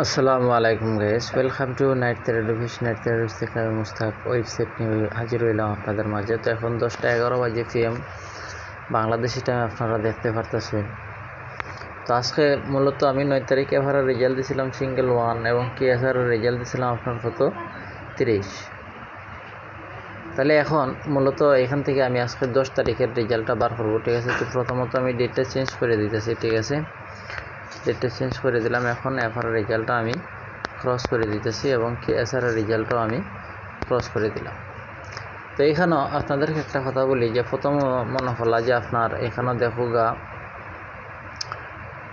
আসসালামু আলাইকুম guys, welcome to night three piece. Night three piece থেকে আমি মুস্তাক ওয়েবসাইট নিয়ে হাজির হইলাম আপনাদের মাঝে। তো এখন 10টা 11 বাজে PM বাংলাদেশি টাইম আপনারা দেখতে পারতেছেন। তো আজকে মূলত আমি 9 তারিখ এভারের রেজাল্ট দিয়েছিলাম সিঙ্গেল ওয়ান, এবং KSR-এর রেজাল্ট দিয়েছিলাম আপনার কত 30। তাহলে এখন মূলত এখান থেকে আমি আজকে 10 তারিখের রেজাল্টটা বার করবো, ঠিক আছে। তো প্রথমত আমি ডেটটা চেঞ্জ করে দিতেছি, ঠিক আছে। ডেটটা চেঞ্জ করে দিলাম। এখন এফআরের রেজাল্টটা আমি ক্রস করে দিতেছি এবং KSR-এর রেজাল্টটাও আমি ক্রস করে দিলাম। তো এখানেও আপনাদেরকে একটা কথা বলি যে প্রথম মনে হলো যে আপনার এখানেও দেখুগা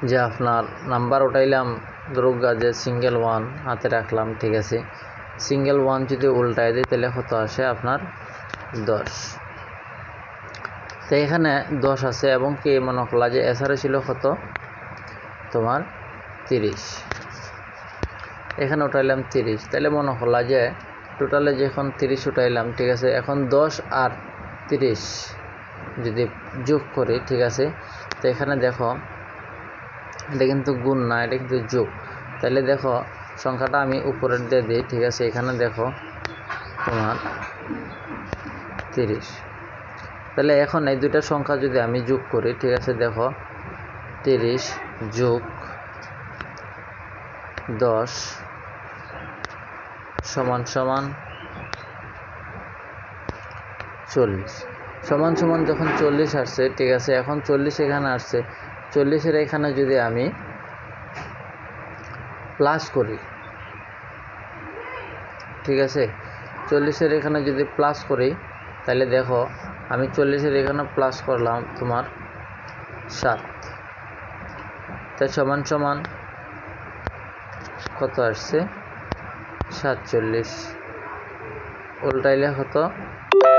যে আপনার নাম্বার উঠাইলাম, ধরুগা যে সিঙ্গেল ওয়ান হাতে রাখলাম, ঠিক আছে। সিঙ্গেল ওয়ান যদি উল্টায় দিই তাহলে কত আসে আপনার 10। তো এখানে 10 আছে এবং কি মনে হলো যে এসআরে ছিল কত তোমার 30, এখানে উঠাইলাম 30। তাহলে মনে হলো যে টোটালে যখন 30 উঠাইলাম, ঠিক আছে। এখন 10 আর 30 যদি যোগ করি, ঠিক আছে। তো এখানে দেখো এটা কিন্তু গুণ না, এটা কিন্তু যোগ। তাহলে দেখো সংখ্যাটা আমি উপরের দিয়ে দিই, ঠিক আছে। এখানে দেখো তোমার 30। তাহলে এখন এই দুইটা সংখ্যা যদি আমি যোগ করি, ঠিক আছে। দেখো 30 যোগ 10 সমান সমান 40, সমান সমান যখন 40 আসছে, ঠিক আছে। এখন 40 এখানে আসছে, 40-এর এখানে যদি আমি প্লাস করি, ঠিক আছে। 40-এর এখানে যদি প্লাস করি তাহলে দেখো আমি 40-এর এখানে প্লাস করলাম তোমার 7, তাই সমান সমান কত আসছে 47, উল্টাইলে কত 74।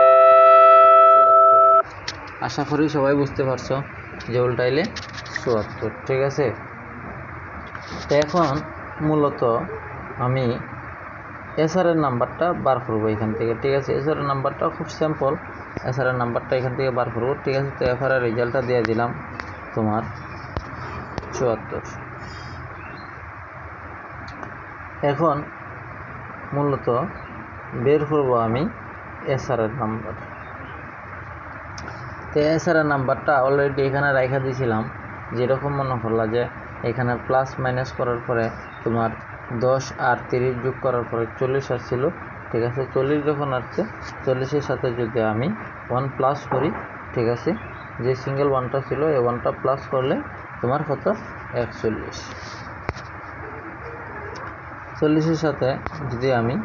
আশা করি সবাই বুঝতে পারছো যে উল্টাইলে 74, ঠিক আছে। তো এখন মূলত আমি এসআরের নাম্বারটা বার করবো এখান থেকে, ঠিক আছে। এসআরের নাম্বারটা খুব সিম্পল, এসআরের নাম্বারটা এখান থেকে বার করবো, ঠিক আছে। তো এফআরের রেজাল্টটা দিয়ে দিলাম তোমার 74। এখন মূলত বের করবো আমি এসআরের নাম্বার। তো এসআরের নাম্বারটা অলরেডি এখানে রাখা দিয়েছিলাম, যেরকম মনে করলা যে এখানে প্লাস মাইনাস করার পরে তোমার 10 আর 30 যোগ করার পরে 40 আসছিল, ঠিক আছে। 40 যখন আসছে, 40-এর সাথে যদি আমি 1 প্লাস করি, ঠিক আছে। যে সিঙ্গেল ওয়ানটা ছিল এই ওয়ানটা প্লাস করলে তোমার কত 41। 40-এর সাথে যদি আমি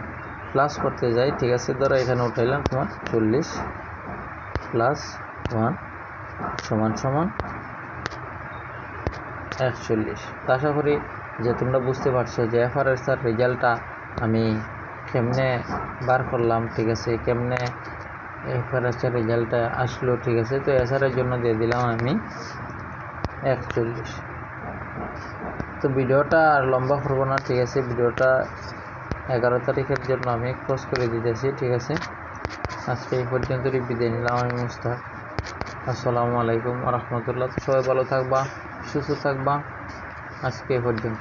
প্লাস করতে যাই, ঠিক আছে। ধরো এখানে উঠাইলাম তোমার 40 প্লাস 1 সমান সমান 41। আশা করি যে তোমরা বুঝতে পারছো যে এফআরের রেজাল্টটা আমি কেমনে বার করলাম, ঠিক আছে। কেমনে এফআরের রেজাল্টটা আসলো, ঠিক আছে। তো এসআরের জন্য দিয়ে দিলাম আমি 41। তো ভিডিওটা আর লম্বা করবো না, ঠিক আছে। ভিডিওটা 11 তারিখের জন্য আমি ক্লোজ করে দিতেছি, ঠিক আছে। আজকে এই পর্যন্তই বিদায় নিলাম আমি মুস্তাক। আসসালামু আলাইকুম ওয়া রাহমাতুল্লাহ। তো সবাই ভালো থাকবা, সুস্থ থাকবা। আজকে এই পর্যন্ত।